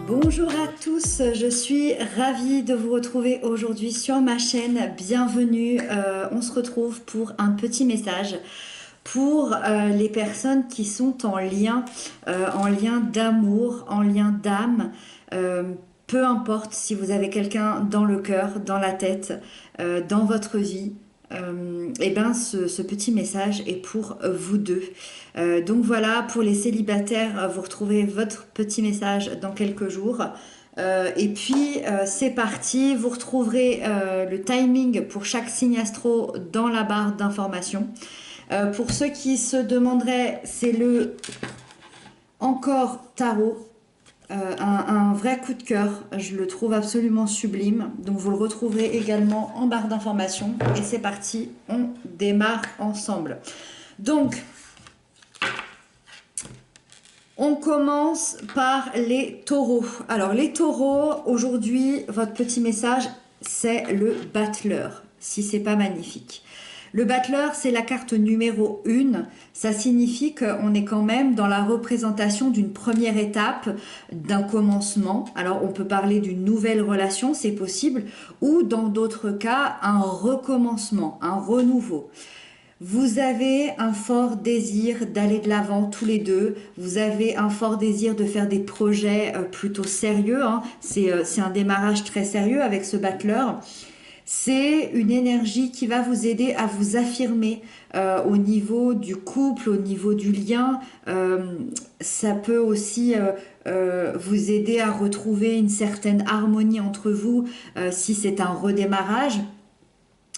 Bonjour à tous, je suis ravie de vous retrouver aujourd'hui sur ma chaîne. Bienvenue, on se retrouve pour un petit message pour les personnes qui sont en lien d'amour, en lien d'âme. Peu importe si vous avez quelqu'un dans le cœur, dans la tête, dans votre vie. Et ben ce petit message est pour vous deux. Donc voilà, pour les célibataires, vous retrouvez votre petit message dans quelques jours. Et puis c'est parti, vous retrouverez le timing pour chaque signe astro dans la barre d'information. Pour ceux qui se demanderaient, c'est le Encore Tarot. Un vrai coup de cœur, je le trouve absolument sublime, donc vous le retrouverez également en barre d'information. Et c'est parti, on démarre ensemble. Donc on commence par les taureaux. Alors les taureaux, aujourd'hui votre petit message c'est le battleur, si c'est pas magnifique. Le battleur, c'est la carte numéro 1. Ça signifie qu'on est quand même dans la représentation d'une première étape, d'un commencement. Alors, on peut parler d'une nouvelle relation, c'est possible, ou dans d'autres cas, un recommencement, un renouveau. Vous avez un fort désir d'aller de l'avant tous les deux. Vous avez un fort désir de faire des projets plutôt sérieux. C'est un démarrage très sérieux avec ce battleur. C'est une énergie qui va vous aider à vous affirmer au niveau du couple, au niveau du lien. Ça peut aussi vous aider à retrouver une certaine harmonie entre vous si c'est un redémarrage.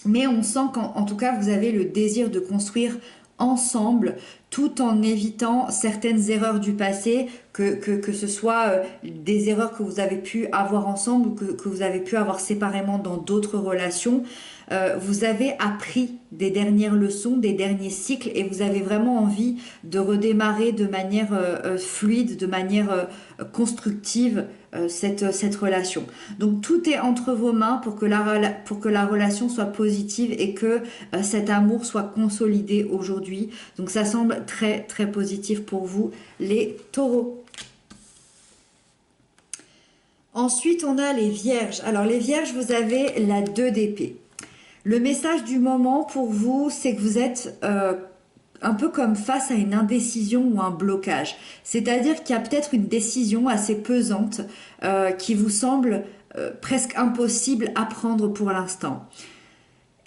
Mais on sent qu'en tout cas, vous avez le désir de construire ensemble, tout en évitant certaines erreurs du passé, que ce soit des erreurs que vous avez pu avoir ensemble ou que vous avez pu avoir séparément dans d'autres relations. Vous avez appris des dernières leçons, des derniers cycles, et vous avez vraiment envie de redémarrer de manière fluide, de manière constructive cette relation. Donc tout est entre vos mains pour que la relation soit positive et que cet amour soit consolidé aujourd'hui. Donc ça semble très très positif pour vous les taureaux. Ensuite on a les vierges. Alors les vierges, vous avez la 2 d'épée. Le message du moment pour vous, c'est que vous êtes un peu comme face à une indécision ou un blocage. C'est-à-dire qu'il y a peut-être une décision assez pesante qui vous semble presque impossible à prendre pour l'instant.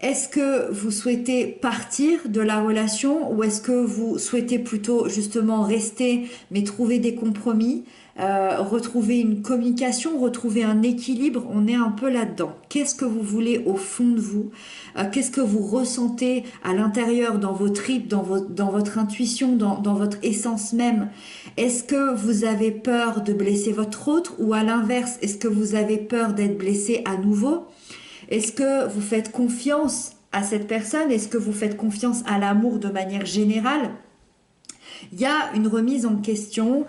Est-ce que vous souhaitez partir de la relation ou est-ce que vous souhaitez plutôt justement rester mais trouver des compromis, retrouver une communication, retrouver un équilibre? On est un peu là-dedans. Qu'est-ce que vous voulez au fond de vous? Qu'est-ce que vous ressentez à l'intérieur, dans vos tripes, dans votre intuition, dans votre essence même? Est-ce que vous avez peur de blesser votre autre ou à l'inverse, est-ce que vous avez peur d'être blessé à nouveau? Est-ce que vous faites confiance à cette personne? Est-ce que vous faites confiance à l'amour de manière générale? Il y a une remise en question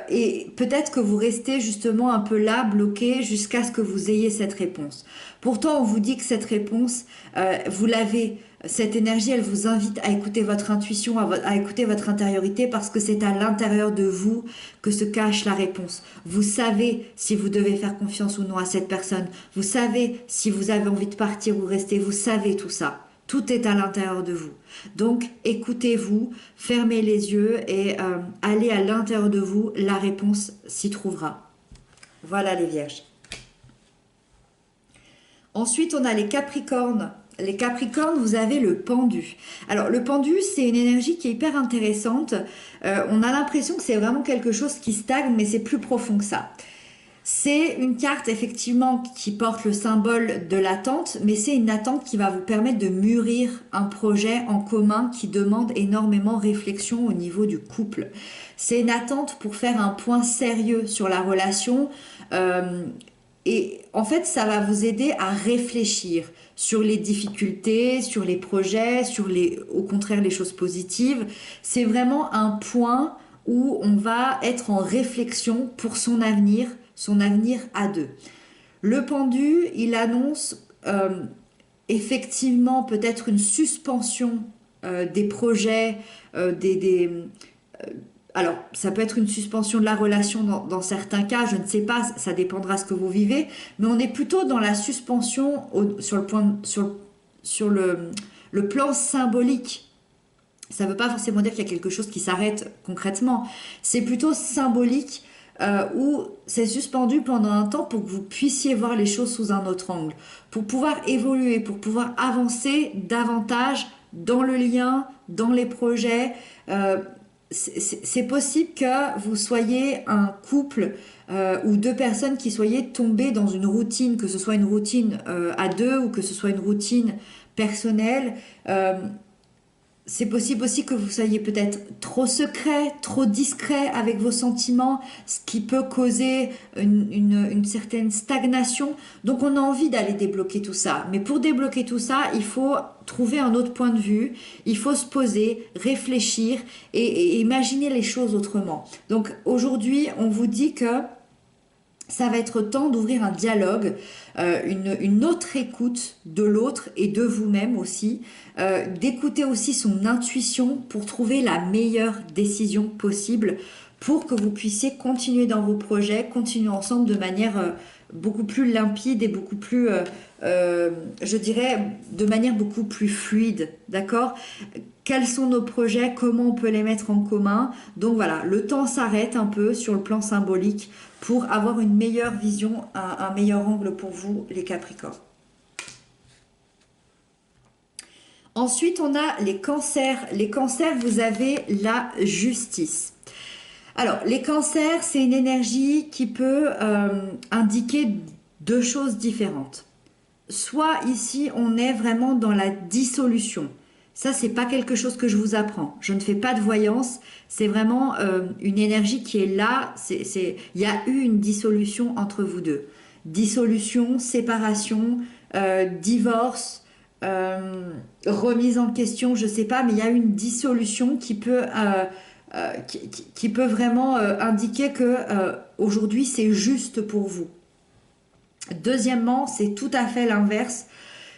et peut-être que vous restez justement un peu là, bloqué, jusqu'à ce que vous ayez cette réponse. Pourtant, on vous dit que cette réponse, vous l'avez. Cette énergie, elle vous invite à écouter votre intuition, à écouter votre intériorité, parce que c'est à l'intérieur de vous que se cache la réponse. Vous savez si vous devez faire confiance ou non à cette personne. Vous savez si vous avez envie de partir ou rester. Vous savez tout ça. Tout est à l'intérieur de vous. Donc, écoutez-vous, fermez les yeux et allez à l'intérieur de vous. La réponse s'y trouvera. Voilà les vierges. Ensuite, on a les capricornes. Les Capricornes, vous avez le pendu. Alors le pendu, c'est une énergie qui est hyper intéressante. On a l'impression que c'est vraiment quelque chose qui stagne, mais c'est plus profond que ça. C'est une carte effectivement qui porte le symbole de l'attente, mais c'est une attente qui va vous permettre de mûrir un projet en commun qui demande énormément de réflexion au niveau du couple. C'est une attente pour faire un point sérieux sur la relation et en fait ça va vous aider à réfléchir sur les difficultés, sur les projets, au contraire les choses positives. C'est vraiment un point où on va être en réflexion pour son avenir, son avenir à deux. Le pendu, il annonce effectivement peut-être une suspension des projets, alors, ça peut être une suspension de la relation dans certains cas, je ne sais pas, ça dépendra de ce que vous vivez, mais on est plutôt dans la suspension sur le plan symbolique. Ça ne veut pas forcément dire qu'il y a quelque chose qui s'arrête concrètement. C'est plutôt symbolique où c'est suspendu pendant un temps pour que vous puissiez voir les choses sous un autre angle, pour pouvoir évoluer, pour pouvoir avancer davantage dans le lien, dans les projets. C'est possible que vous soyez un couple ou deux personnes qui soyez tombées dans une routine, que ce soit une routine à deux ou que ce soit une routine personnelle. C'est possible aussi que vous soyez peut-être trop secret, trop discret avec vos sentiments, ce qui peut causer une certaine stagnation. Donc on a envie d'aller débloquer tout ça. Mais pour débloquer tout ça, il faut trouver un autre point de vue, il faut se poser, réfléchir et imaginer les choses autrement. Donc aujourd'hui, on vous dit que ça va être temps d'ouvrir un dialogue, une autre écoute de l'autre et de vous-même aussi, d'écouter aussi son intuition pour trouver la meilleure décision possible pour que vous puissiez continuer dans vos projets, continuer ensemble de manière beaucoup plus limpide et beaucoup plus, je dirais, de manière beaucoup plus fluide, d'accord ? Quels sont nos projets, comment on peut les mettre en commun. Donc voilà, le temps s'arrête un peu sur le plan symbolique pour avoir une meilleure vision, un meilleur angle pour vous, les Capricornes. Ensuite, on a les cancers. Les cancers, vous avez la justice. Alors, les cancers, c'est une énergie qui peut indiquer deux choses différentes. Soit ici, on est vraiment dans la dissolution. Ça, c'est pas quelque chose que je vous apprends. Je ne fais pas de voyance. C'est vraiment une énergie qui est là. Il y a eu une dissolution entre vous deux. Dissolution, séparation, divorce, remise en question, je sais pas, mais il y a une dissolution qui peut vraiment indiquer que aujourd'hui c'est juste pour vous. Deuxièmement, c'est tout à fait l'inverse.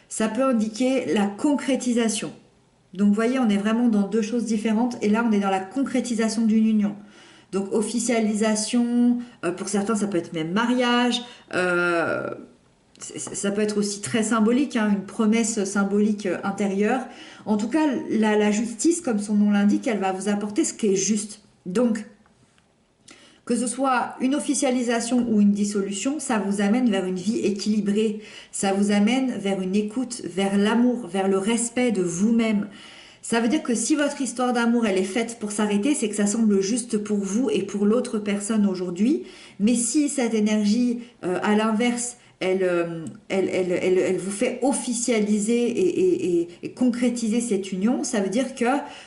Ça peut indiquer la concrétisation. Donc vous voyez, on est vraiment dans deux choses différentes et là on est dans la concrétisation d'une union. Donc officialisation, pour certains ça peut être même mariage, ça peut être aussi très symbolique, hein, une promesse symbolique intérieure. En tout cas, la justice, comme son nom l'indique, elle va vous apporter ce qui est juste. Donc, que ce soit une officialisation ou une dissolution, ça vous amène vers une vie équilibrée, ça vous amène vers une écoute, vers l'amour, vers le respect de vous-même. Ça veut dire que si votre histoire d'amour, elle est faite pour s'arrêter, c'est que ça semble juste pour vous et pour l'autre personne aujourd'hui. Mais si cette énergie, à l'inverse, elle vous fait officialiser et concrétiser cette union, ça veut dire que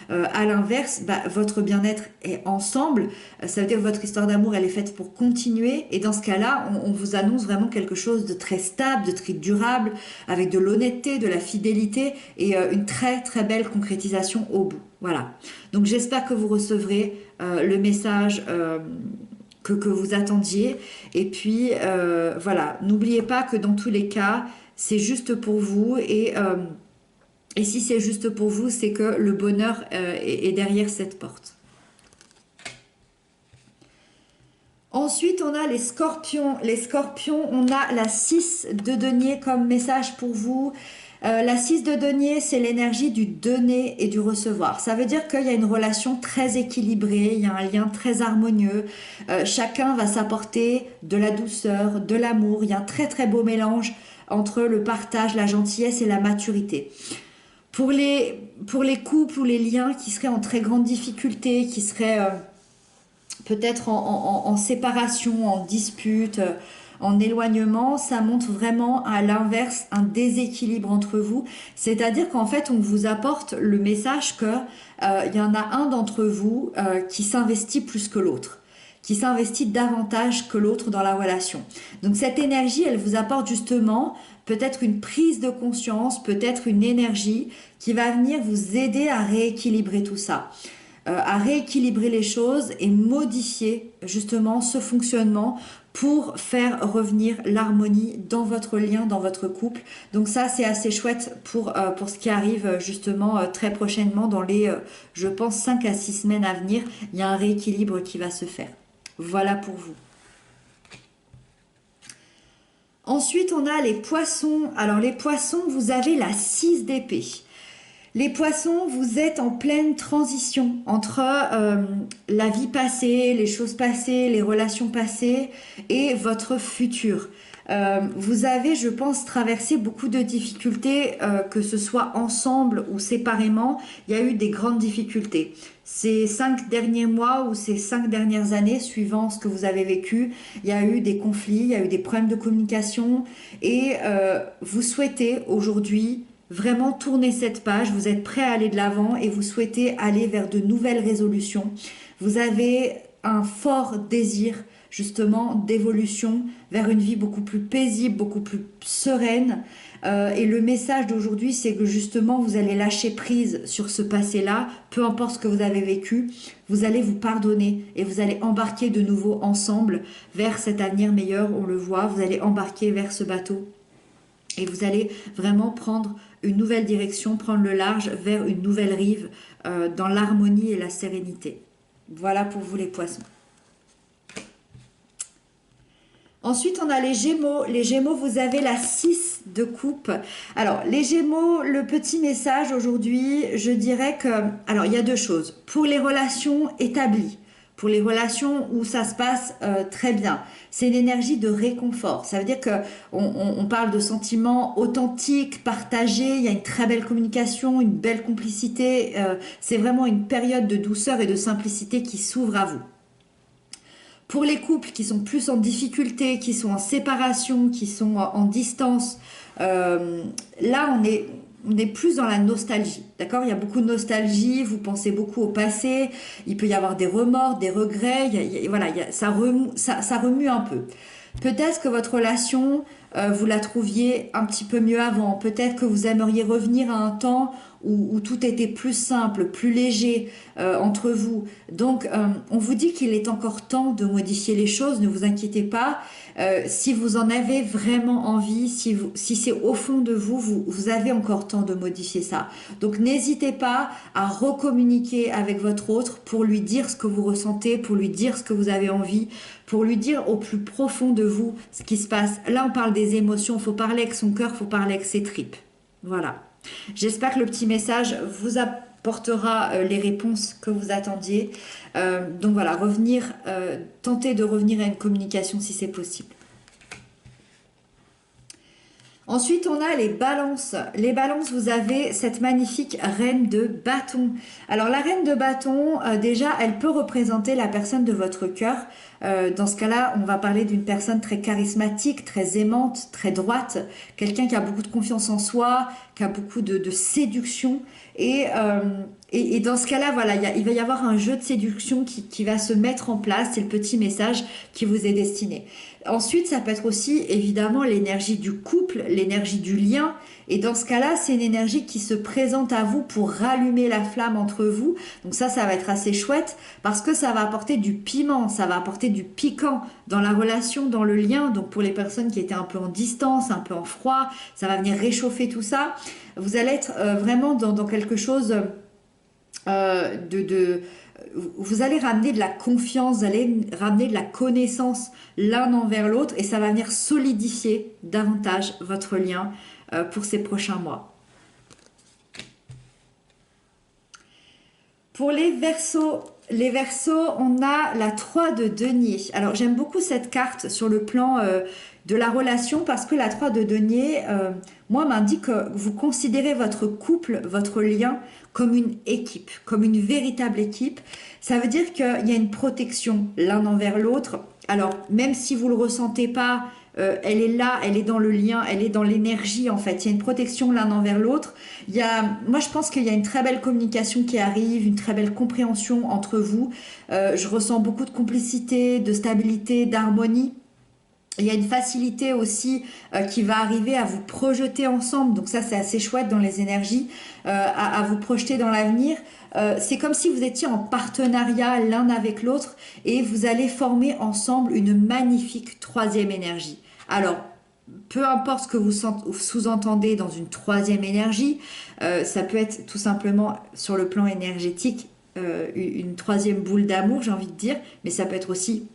à l'inverse, votre bien-être est ensemble, ça veut dire que votre histoire d'amour elle est faite pour continuer et dans ce cas-là, on vous annonce vraiment quelque chose de très stable, de très durable, avec de l'honnêteté, de la fidélité et une très très belle concrétisation au bout. Voilà. Donc j'espère que vous recevrez le message que vous attendiez. Et puis, voilà, n'oubliez pas que dans tous les cas, c'est juste pour vous. Et si c'est juste pour vous, c'est que le bonheur est derrière cette porte. Ensuite, on a les scorpions. Les scorpions, on a la 6 de denier comme message pour vous. La 6 de denier, c'est l'énergie du donner et du recevoir. Ça veut dire qu'il y a une relation très équilibrée, il y a un lien très harmonieux. Chacun va s'apporter de la douceur, de l'amour. Il y a un très très beau mélange entre le partage, la gentillesse et la maturité. Pour les couples ou les liens qui seraient en très grande difficulté, qui seraient peut-être en séparation, en dispute, en éloignement, ça montre vraiment à l'inverse un déséquilibre entre vous. C'est-à-dire qu'en fait, on vous apporte le message que y en a un d'entre vous qui s'investit plus que l'autre, qui s'investit davantage que l'autre dans la relation. Donc cette énergie, elle vous apporte justement peut-être une prise de conscience, peut-être une énergie qui va venir vous aider à rééquilibrer tout ça. À rééquilibrer les choses et modifier justement ce fonctionnement pour faire revenir l'harmonie dans votre lien, dans votre couple. Donc ça, c'est assez chouette pour ce qui arrive justement très prochainement dans les, je pense, 5 à 6 semaines à venir. Il y a un rééquilibre qui va se faire. Voilà pour vous. Ensuite, on a les poissons. Alors les poissons, vous avez la 6 d'épée. Les poissons, vous êtes en pleine transition entre la vie passée, les choses passées, les relations passées et votre futur. Vous avez, je pense, traversé beaucoup de difficultés, que ce soit ensemble ou séparément. Il y a eu des grandes difficultés. Ces 5 derniers mois ou ces 5 dernières années, suivant ce que vous avez vécu, il y a eu des conflits, il y a eu des problèmes de communication et vous souhaitez aujourd'hui vraiment tourner cette page, vous êtes prêt à aller de l'avant et vous souhaitez aller vers de nouvelles résolutions. Vous avez un fort désir justement d'évolution vers une vie beaucoup plus paisible, beaucoup plus sereine. Et le message d'aujourd'hui, c'est que justement, vous allez lâcher prise sur ce passé-là, peu importe ce que vous avez vécu, vous allez vous pardonner et vous allez embarquer de nouveau ensemble vers cet avenir meilleur, on le voit, vous allez embarquer vers ce bateau. Et vous allez vraiment prendre une nouvelle direction, prendre le large vers une nouvelle rive dans l'harmonie et la sérénité. Voilà pour vous les poissons. Ensuite, on a les Gémeaux. Les Gémeaux, vous avez la 6 de coupe. Alors, les Gémeaux, le petit message aujourd'hui, je dirais que... Alors, il y a deux choses. Pour les relations établies, pour les relations où ça se passe très bien, c'est une énergie de réconfort. Ça veut dire que on parle de sentiments authentiques, partagés, il y a une très belle communication, une belle complicité. C'est vraiment une période de douceur et de simplicité qui s'ouvre à vous. Pour les couples qui sont plus en difficulté, qui sont en séparation, qui sont en distance, là on est plus dans la nostalgie, d'accord? Il y a beaucoup de nostalgie, vous pensez beaucoup au passé, il peut y avoir des remords, des regrets, ça remue un peu. Peut-être que votre relation, vous la trouviez un petit peu mieux avant, peut-être que vous aimeriez revenir à un temps où tout était plus simple, plus léger entre vous. Donc, on vous dit qu'il est encore temps de modifier les choses, ne vous inquiétez pas. Si vous en avez vraiment envie, si c'est au fond de vous, vous avez encore temps de modifier ça. Donc, n'hésitez pas à recommuniquer avec votre autre pour lui dire ce que vous ressentez, pour lui dire ce que vous avez envie, pour lui dire au plus profond de vous ce qui se passe. Là, on parle des émotions, il faut parler avec son cœur, il faut parler avec ses tripes. Voilà. J'espère que le petit message vous apportera les réponses que vous attendiez. Donc voilà, tenter de revenir à une communication si c'est possible. Ensuite, on a les balances. Les balances, vous avez cette magnifique reine de bâton. Alors, la reine de bâton, déjà, elle peut représenter la personne de votre cœur. Dans ce cas-là, on va parler d'une personne très charismatique, très aimante, très droite. Quelqu'un qui a beaucoup de confiance en soi, qui a beaucoup de séduction. Et dans ce cas-là, voilà, il va y avoir un jeu de séduction qui va se mettre en place. C'est le petit message qui vous est destiné. Ensuite, ça peut être aussi évidemment l'énergie du couple, l'énergie du lien. Et dans ce cas-là, c'est une énergie qui se présente à vous pour rallumer la flamme entre vous. Donc ça va être assez chouette parce que ça va apporter du piment, ça va apporter du piquant dans la relation, dans le lien. Donc pour les personnes qui étaient un peu en distance, un peu en froid, ça va venir réchauffer tout ça. Vous allez être vraiment dans quelque chose vous allez ramener de la confiance, vous allez ramener de la connaissance l'un envers l'autre et ça va venir solidifier davantage votre lien pour ces prochains mois. Pour les Verseaux, on a la 3 de denier. Alors j'aime beaucoup cette carte sur le plan de la relation parce que la 3 de denier, moi, m'indique que vous considérez votre couple, votre lien comme une équipe, comme une véritable équipe. Ça veut dire qu'il y a une protection l'un envers l'autre. Alors, même si vous ne le ressentez pas, elle est là, elle est dans le lien, elle est dans l'énergie en fait. Il y a une protection l'un envers l'autre. Moi, je pense qu'il y a une très belle communication qui arrive, une très belle compréhension entre vous. Je ressens beaucoup de complicité, de stabilité, d'harmonie. Il y a une facilité aussi qui va arriver à vous projeter ensemble. Donc ça, c'est assez chouette dans les énergies, à vous projeter dans l'avenir. C'est comme si vous étiez en partenariat l'un avec l'autre et vous allez former ensemble une magnifique troisième énergie. Alors, peu importe ce que vous sous-entendez dans une troisième énergie, ça peut être tout simplement sur le plan énergétique une troisième boule d'amour, j'ai envie de dire, mais ça peut être aussi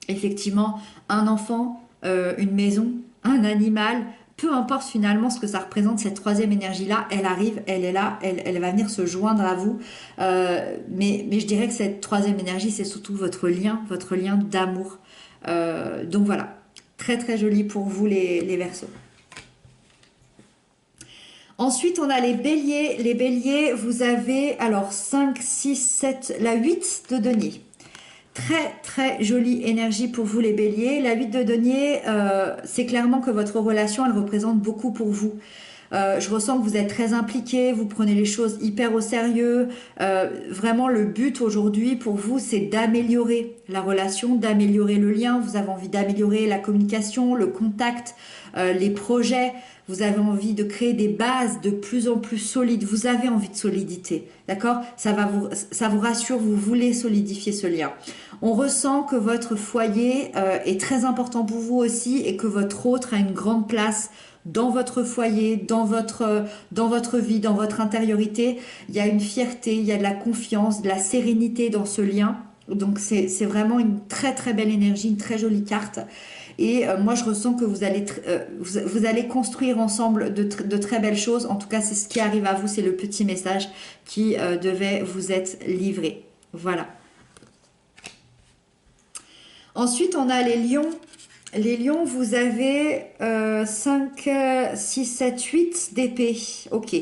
effectivement un enfant, une maison, un animal, peu importe finalement ce que ça représente, cette troisième énergie-là, elle arrive, elle est là, elle va venir se joindre à vous. Mais je dirais que cette troisième énergie, c'est surtout votre lien d'amour. Donc voilà, très très joli pour vous les Verseaux. Ensuite, on a les béliers. Les béliers, vous avez alors 5, 6, 7, la 8 de denier. Très très jolie énergie pour vous les béliers. La 8 de denier, c'est clairement que votre relation, elle représente beaucoup pour vous. Je ressens que vous êtes très impliqués, vous prenez les choses hyper au sérieux. Vraiment, le but aujourd'hui pour vous, c'est d'améliorer la relation, d'améliorer le lien. Vous avez envie d'améliorer la communication, le contact, les projets. Vous avez envie de créer des bases de plus en plus solides. Vous avez envie de solidité, d'accord? Ça vous rassure, vous voulez solidifier ce lien. On ressent que votre foyer est très important pour vous aussi et que votre autre a une grande place dans votre foyer, dans votre vie, dans votre intériorité. Il y a une fierté, il y a de la confiance, de la sérénité dans ce lien. Donc c'est vraiment une très très belle énergie, une très jolie carte. Et moi, je ressens que vous allez construire ensemble de très belles choses. En tout cas, c'est ce qui arrive à vous. C'est le petit message qui devait vous être livré. Voilà. Ensuite, on a les lions. Les lions, vous avez 5, 6, 7, 8 d'épée. Ok.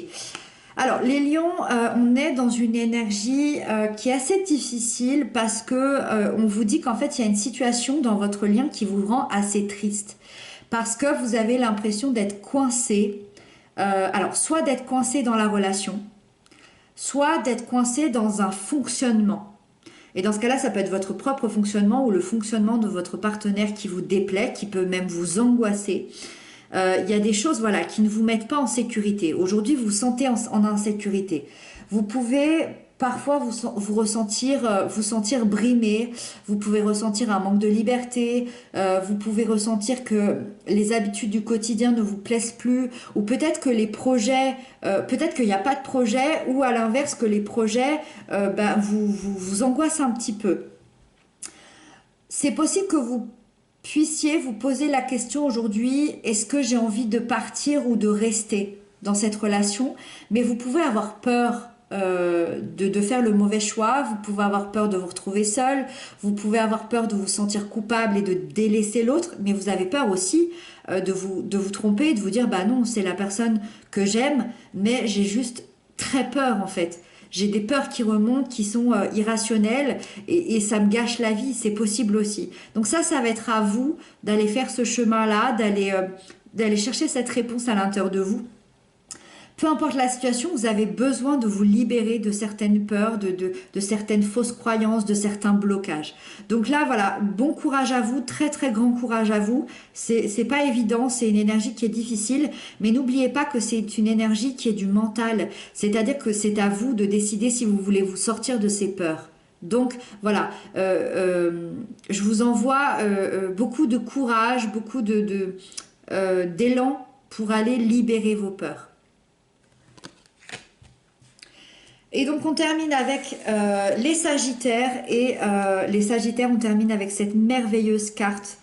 Alors, les lions, on est dans une énergie qui est assez difficile parce que on vous dit qu'en fait, il y a une situation dans votre lien qui vous rend assez triste. Parce que vous avez l'impression d'être coincé. Alors, soit d'être coincé dans la relation, soit d'être coincé dans un fonctionnement. Et dans ce cas-là, ça peut être votre propre fonctionnement ou le fonctionnement de votre partenaire qui vous déplaît, qui peut même vous angoisser. Il y a des choses voilà, qui ne vous mettent pas en sécurité. Aujourd'hui, vous vous sentez en insécurité. Vous pouvez parfois vous sentir brimé, vous pouvez ressentir un manque de liberté, vous pouvez ressentir que les habitudes du quotidien ne vous plaisent plus, ou peut-être que les projets, peut-être qu'il n'y a pas de projet, ou à l'inverse que les projets vous angoissent un petit peu. C'est possible que vous puissiez vous poser la question aujourd'hui, est-ce que j'ai envie de partir ou de rester dans cette relation? Mais vous pouvez avoir peur de faire le mauvais choix, vous pouvez avoir peur de vous retrouver seul, vous pouvez avoir peur de vous sentir coupable et de délaisser l'autre, mais vous avez peur aussi de vous tromper, de vous dire bah non, c'est la personne que j'aime, mais j'ai juste très peur en fait. J'ai des peurs qui remontent, qui sont irrationnelles et ça me gâche la vie, c'est possible aussi. Donc ça va être à vous d'aller faire ce chemin-là, d'aller chercher cette réponse à l'intérieur de vous. Peu importe la situation, vous avez besoin de vous libérer de certaines peurs, de certaines fausses croyances, de certains blocages. Donc là, voilà, bon courage à vous, très très grand courage à vous. C'est pas évident, c'est une énergie qui est difficile, mais n'oubliez pas que c'est une énergie qui est du mental. C'est-à-dire que c'est à vous de décider si vous voulez vous sortir de ces peurs. Donc voilà, je vous envoie beaucoup de courage, beaucoup d'élan pour aller libérer vos peurs. Et donc on termine avec les Sagittaires et les Sagittaires, on termine avec cette merveilleuse carte.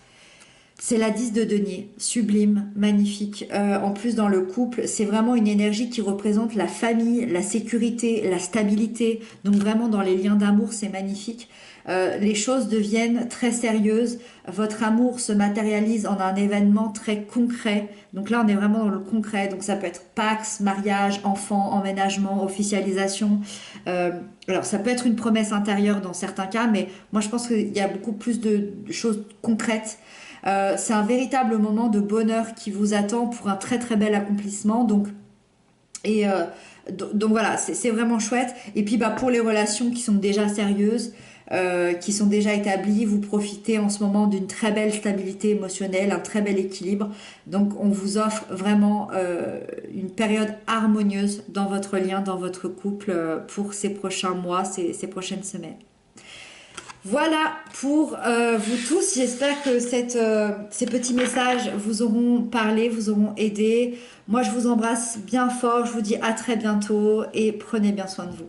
C'est la 10 de denier, sublime, magnifique. En plus dans le couple, c'est vraiment une énergie qui représente la famille, la sécurité, la stabilité. Donc vraiment dans les liens d'amour, c'est magnifique. Les choses deviennent très sérieuses. Votre amour se matérialise en un événement très concret. Donc là, on est vraiment dans le concret. Donc ça peut être Pax, mariage, enfant, emménagement, officialisation. Alors ça peut être une promesse intérieure dans certains cas, mais moi je pense qu'il y a beaucoup plus de choses concrètes. C'est un véritable moment de bonheur qui vous attend pour un très très bel accomplissement. Donc voilà, c'est vraiment chouette. Et puis pour les relations qui sont déjà sérieuses, qui sont déjà établis. Vous profitez en ce moment d'une très belle stabilité émotionnelle, un très bel équilibre. Donc on vous offre vraiment une période harmonieuse dans votre lien, dans votre couple pour ces prochains mois, ces prochaines semaines. Voilà pour vous tous. J'espère que ces petits messages vous auront parlé, vous auront aidé. Moi, je vous embrasse bien fort. Je vous dis à très bientôt et prenez bien soin de vous.